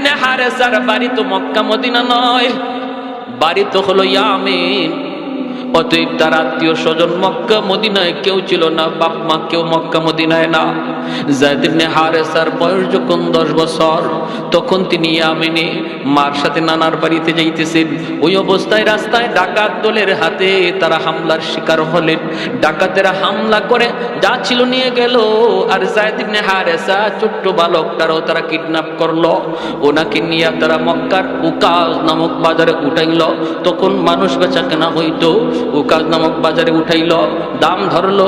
ইবনে হারেসার বাড়ি তো Mecca Medina নয়, বাড়ি তো হলো ইয়ামেন। অতএব তার আত্মীয় স্বজন মক্কা মদিনায় কেউ ছিল না, বাপ মা কেউ মক্কা মদিনায় না। যায়েদ ইবনে হারেসার বয়স যখন 10 বছর, তখন তিনি ইয়ামেনে মার সাথে নানার বাড়িতে যাইতেছেন। ওই অবস্থায় রাস্তায় ডাকাত দলের হাতে তারা হামলার শিকার হলেন। ডাকাতেরা হামলা করে যা ছিল নিয়ে গেল, আর যায়েদ ইবনে হারেসা ছোট্ট বালকটারও তারা কিডন্যাপ করলো। ওনাকে নিয়ে তারা মক্কার উকাজ নামক বাজারে উঠাইল। তখন মানুষ বেচা কেনা হইতো, উকাজ নামক বাজারে উঠাইল, দাম ধরলো,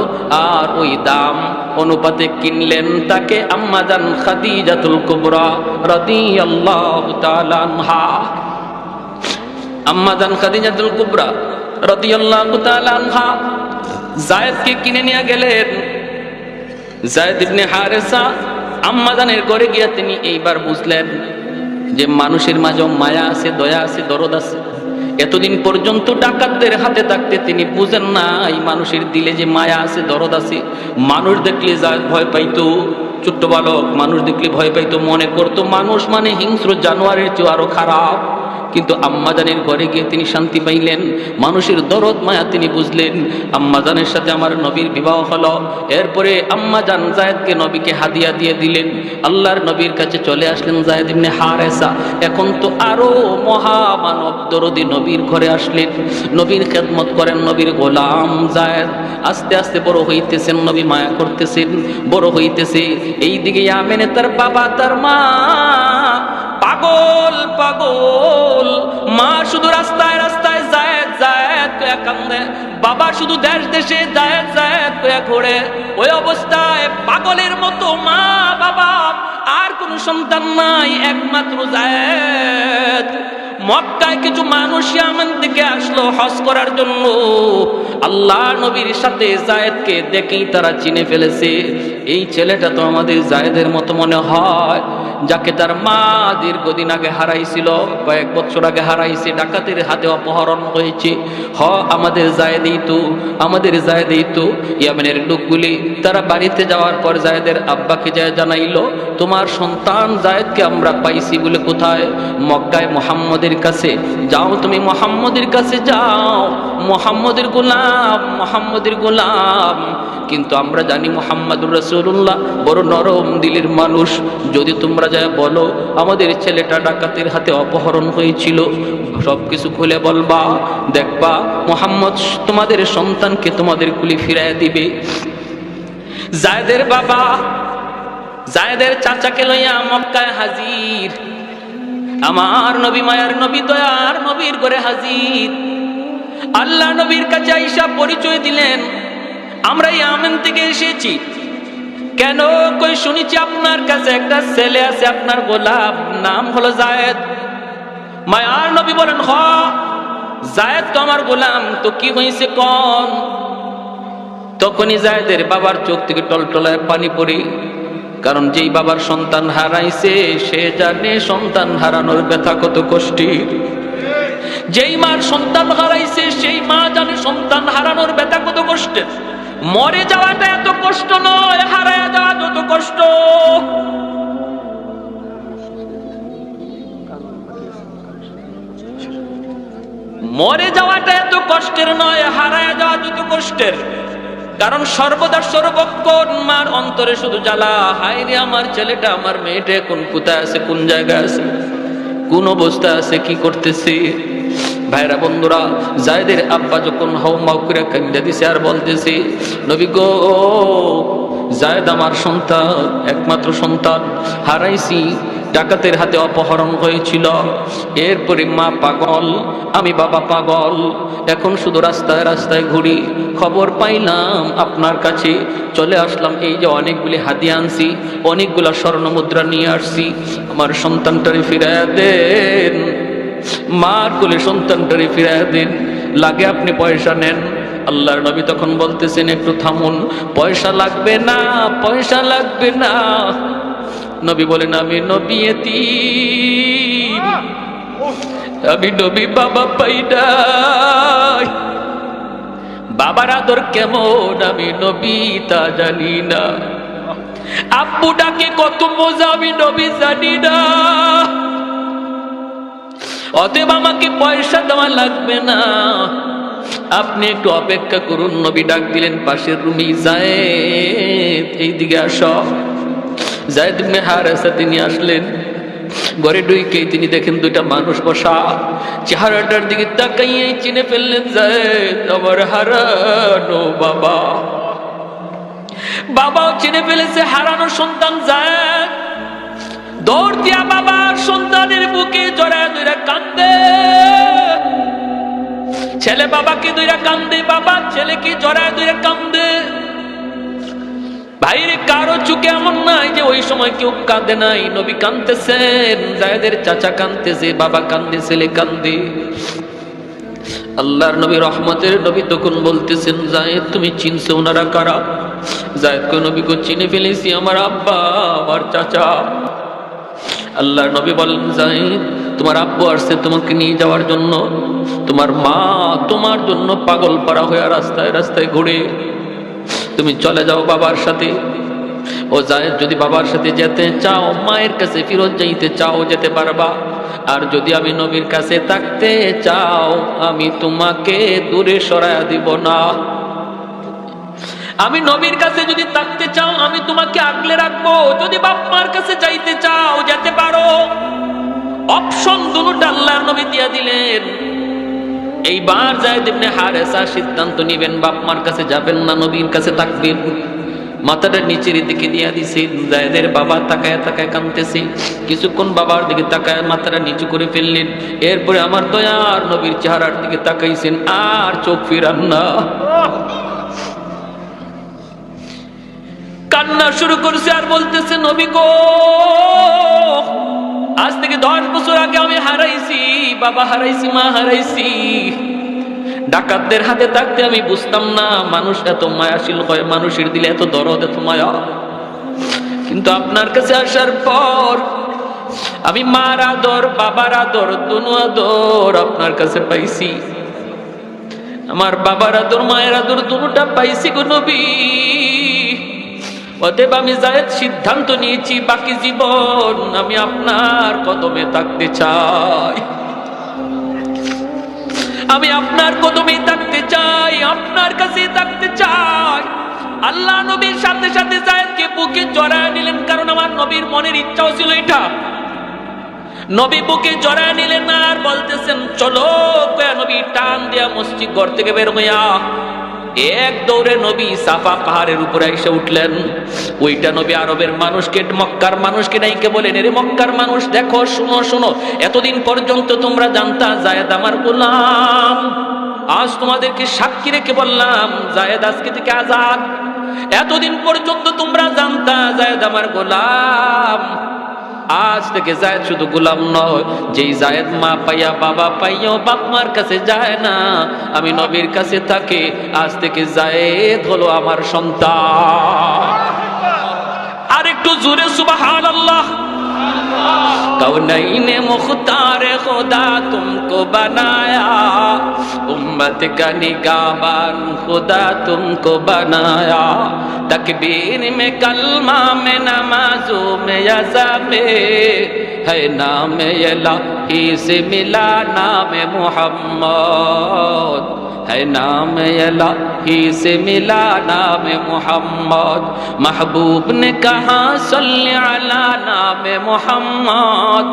আর ওই দাম অনুপাতে কিনলেন তাকে আম্মাজান খাদিজাতুল কুবরা রাদিয়াল্লাহু তাআলা আনহা। আম্মাজান খাদিজাতুল কুবরা রাদিয়াল্লাহু তাআলা আনহা যায়েদকে কিনে নিয়ে গেলেন। যায়েদ ইবনে হারেসা আম্মাজানের ঘরে গিয়া তিনি এইবার বুঝলেন যে মানুষের মাঝেও মায়া আছে, দয়া আছে, দরদ আছে। এতদিন পর্যন্ত ডাকাতদের হাতে থাকতে তিনি বুঝেন না এই মানুষের দিলে যে মায়া আছে, দরদ আছে। মানুষ দেখলে যায়েদ ভয় পাইতো, ছোট্ট বালক মানুষ দেখলে ভয় পাইতো, মনে করতো মানুষ মানে হিংস্র জানোয়ারের চেয়ে আরো খারাপ। কিন্তু আম্মাজানের ঘরে গিয়ে তিনি শান্তি পাইলেন, মানুষের দরদ মায়া তিনি বুঝলেন। আম্মাজানের সাথে আমার নবীর বিবাহ হলো। এরপরে আম্মাজান যায়েদকে নবীকে হাদিয়া দিয়ে দিলেন। আল্লাহর নবীর কাছে চলে আসলেন যায়েদ ইবনে হারেসা। এখন তো আরো মহামানব দরদি নবীর ঘরে আসলেন, নবীর খেদমত করেন, নবীর গোলাম যায়েদ। আস্তে আস্তে বড় হইতেছেন, নবী মায়া করতেছেন, বড় হইতেছে। এইদিকে ইয়ামেনে তার বাবা তার মা পাগল পাগল। মা শুধু রাস্তায় রাস্তায় যায়েদ যায়েদ কয়া কান্দে, বাবা শুধু দেশ দেশে যায়েদ যায়েদ কয়া ঘোরে। ওই অবস্থায় পাগলের মতো মা বাবা, আর কোন সন্তান নাই, একমাত্র যায়েদ। মক্কায় কিছু মানুষ ইয়ামান থেকে আসলো হজ করার জন্য। আল্লাহ নবীর সাথে যায়েদকে দেখেই তারা চিনে ফেলেছে, এই ছেলেটা তো আমাদের যায়েদের মতো মনে হয়, যাকে তার মা দীর্ঘদিন আগে হারাইছিল, কয়েক বছর আগে হারাইছে, ডাকাতের হাতে অপহরণ হয়েছে। আমাদের যায়েদই তো, আমাদের যায়েদই তো। ইয়ামেনের লোকগুলি তারা বাড়িতে যাওয়ার পর যায়েদের আব্বাকে যায় জানাইলো, তোমার সন্তান যায়েদকে আমরা পাইছি বলে। কোথায়? মক্কায় মুহাম্মদের কাছে। যাও তুমি মুহাম্মদের কাছে যাও, মুহাম্মদের গোলাম, মুহাম্মদের গোলাম। কিন্তু আমরা জানি মুহাম্মাদুর রাসূলুল্লাহ বড় নরম দিলের মানুষ। যদি তোমরা যায় বলো আমাদের ছেলেটা ডাকাতের হাতে অপহরণ হয়েছিল, সবকিছু খুলে বলবা, দেখবা মুহাম্মদ তোমাদের সন্তানকে তোমাদের কুলি ফিরাইয়া দিবে। যায়েদের বাবা যায়েদের চাচাকে লইয়া মক্কায় হাজির। আমার নবী, মায়ার নবী, দয়ার নবীর ঘরে হাজির। আল্লাহ নবীর কাছে আইসা পরিচয় দিলেন, আমরা ইয়ামেন থেকে এসেছি। কেন? কই শুনেছি আপনার কাছে একটা ছেলে আছে, আপনার গোলাম, নাম হলো যায়েদ। মায়ার নবী বলেন, হ যায়েদ তো আমার গোলাম, তো কি হয়েছে কোন? তখনই যায়েদের বাবার চোখ থেকে টলটলায় পানি পড়ে, কারণ যেই বাবার সন্তান হারাইছে সে জানে সন্তান হারানোর ব্যথা কত কষ্টের। যেই মার সন্তান হারাইছে সেই মা জানে সন্তান হারানোর ব্যথা কত কষ্টের। মরে যাওয়াটা এত কষ্ট নয়, হারায়া যাওয়া যত কষ্ট। মরে যাওয়াটা এত কষ্টের নয়, হারায়া যাওয়া যত কষ্টের। কারণ সর্বদা সর্বক্ষণ মার অন্তরে শুধু জ্বালা, হায় রে আমার ছেলেটা, আমার মেয়েটা এখন কোথায় আছে, কোন জায়গায় আছে, কোন অবস্থা আছে, কি করতেছে। ভাইরা বন্ধুরা, যায়েদের আব্বা যখন হাউমাউ করে কান্দা দিছে আর বলতেছে, নবী গো, যায়েদ আমার সন্তান, একমাত্র সন্তান হারাইছি, ডাকাতের হাতে অপহরণ হয়েছিল। এরপরে মা পাগল, আমি বাবা পাগল, এখন শুধু রাস্তায় রাস্তায় ঘুরি। খবর পাইলাম আপনার কাছে, চলে আসলাম। এই যে অনেকগুলি হাদিয়া আনছি, অনেকগুলা স্বর্ণ মুদ্রা নিয়ে আসছি, আমার সন্তানটারে ফিরাইয়া দেন, মার কোলে সন্তানটারে ফিরাইয়া দেন, লাগে আপনি পয়সা নেন। আল্লাহর নবী তখন বলতেছেন, একটু থামুন, পয়সা লাগবে না, পয়সা লাগবে না। নবী বলেন, আমি নবী এতিম, আমি নবী বাবা পাই নাই, বাবার আদর কেমন আমি নবী তা জানি না, আব্বু ডাকে কত মজা আমি নবী জানি না। অতএব আমাকে পয়সা দেওয়া লাগবে না, আপনি একটু অপেক্ষা করুন। নবী ডাক দিলেন পাশের রুমে, যায়েদ এইদিকে আসো। যায়েদ ইবনে হারেসা তিনি আসলেন। ঘরে ঢুকেই তিনি দেখেন দুইটা মানুষ বসা। চেহারাটার দিকে তাকাইয়েই চিনে ফেললেন যায়েদ আমার হারানো বাবা। বাবাও চিনে ফেলেছে হারানো সন্তান যায়েদ। দৌড় দিয়া বাবা সন্তানের বুকে জড়ায় ধরে কান্দে। ছেলে বাবাকে ধরে কান্দে, বাবা ছেলেকে জড়ায় ধরে কান্দে। ভাইরে কারো চোখে এমন নাই যে ওই সময় কেউ কাঁদে নাই। নবী কাঁদতেছেন, যায়েদের চাচা কাঁদতেছে, বাবা কান্দে, ছেলে কান্দে। আল্লাহর নবী রহমতের নবী তখন বলতেছেন, যায়েদ তুমি চিনছো ওনারা কারা? যায়েদ কো নবী কো চিনে ফেলেছি, আমার আব্বা আমার চাচা। আল্লাহর নবী বলেন, যায়েদ তোমার আব্বু আসছে তোমাকে নিয়ে যাওয়ার জন্য। তোমার মা তোমার জন্য পাগল পাড়া হয়ে রাস্তায় রাস্তায় ঘুরে, তুমি চলে যাও বাবার সাথে। ও যায়েদ যদি বাবার সাথে যেতে চাও, মায়ের কাছে ফিরত যাইতে চাও, যেতে পারবা। আর যদি আমি নবীর কাছে থাকতে চাও, আমি তোমাকে দূরে সরায়া দিব না। আমি নবীর কাছে যদি থাকতে চাও, আমি তোমাকে আগলে রাখবো। যদি বাপ মার কাছে যাইতে চাও, যেতে পারো। অপশন দুটো আল্লাহর নবী দিয়া দিলেন। এইবার যায়েদ ইবনে হারেসা সিদ্ধান্ত নিবেন, বাপ মার কাছে যাবেন না, নবীর কাছে থাকবেন। মাথাটা নিচের দিকে দিয়া দিছে। যায়েদের বাবা তাকায় তাকায় কাঁদতেছে। কিছুক্ষণ বাবার দিকে তাকায় মাথাটা নিচু করে ফেললেন। এরপরে আমার দয়ার নবীর চেহারার দিকে তাকাইছেন, আর চোখ ফিরান না। কান্না শুরু করছে আর বলতেছে, নবী গো, আজ থেকে 10 বছর আগে আমি হারাইছি, বাবা হারাইছি, মা হারাইছি। ডাকাতদের হাতে থাকতে আমি বুঝতাম না মানুষ এত মায়াশীল হয়, মানুষের দিলে এত দরদ, এত মায়া। কিন্তু আপনার কাছে আসার পর আমি মার আদর, বাবার আদর, দুনো আদর আপনার কাছে পাইছি। আমার বাবার আদর, মায়ের আদর দুটোটা পাইছি গো নবী। অতএব আমি যায়েদ সিদ্ধান্ত নিয়েছি, বাকি জীবন আমি আপনার কদমে থাকতে চাই। আমি আপনার কদমে থাকতে চাই, আপনার কাছে থাকতে চাই। আল্লাহ নবীর সাথে সাথে যায়েদকে বুকে জড়ায় নিলেন, কারণ আমার নবীর মনের ইচ্ছাও ছিল এটা। নবী বুকে জড়ায় নিলেন আর বলতেছেন, চলো। নবী টান দিয়া মসজিদ ঘর থেকে বের হইয়া এক দৌড়ে নবী সাফা পাহাড়ের উপরে এসে উঠলেন। ওইটা নবী আরবের মানুষকে, মক্কার মানুষকে নাইকে বলেন, এরে মক্কার মানুষ দেখো, শুনো শুনো, এতদিন পর্যন্ত তোমরা জানতা যায়েদ আমার গোলাম। আজ তোমাদেরকে সাক্ষী রেখে বললাম, যায়েদ আজকে থেকে আজাদ। এতদিন পর্যন্ত তোমরা জানতা যায়েদ আমার গোলাম, আজ থেকে যায়েদ শুধু গোলাম নয়। যেই যায়েদ মা পাইয়া বাবা পাইয়া বাপ মার কাছে যায় না, আমি নবীর কাছে থাকে, আজ থেকে যায়েদ হলো আমার সন্তান। আর একটু জোরে সুবহানাল্লাহ। कौनैन मुख्तार खुदा तुमको बनाया, उम्मत का निगाहबान खुदा तुमको बनाया। तकबीर में कलमा में नमाजों में यज़ा में है नाम इलाही से मिला नाम मोहम्मद, है नाम इलाही से मिला नाम मोहम्मद। महबूब ने कहा सल्ली अला नाम मोहम्मद,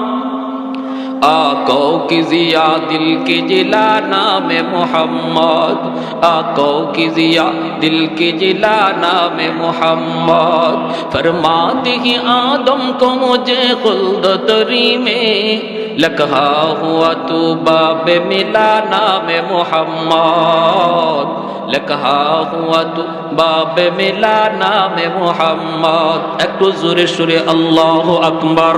आको की जिया दिल की जिला नाम मोहम्मद, आको की जिया दिल की जिला नाम मोहम्मद। फरमाते ही आदम को मुझे खुल्द तरी में लकहा हुआ तू बाब मिला नाम मोहम्मद, लकहा हुआ तू बाब मिला नाम मोहम्मद। एक तो जोरे शुरे अल्लाहु अकबर।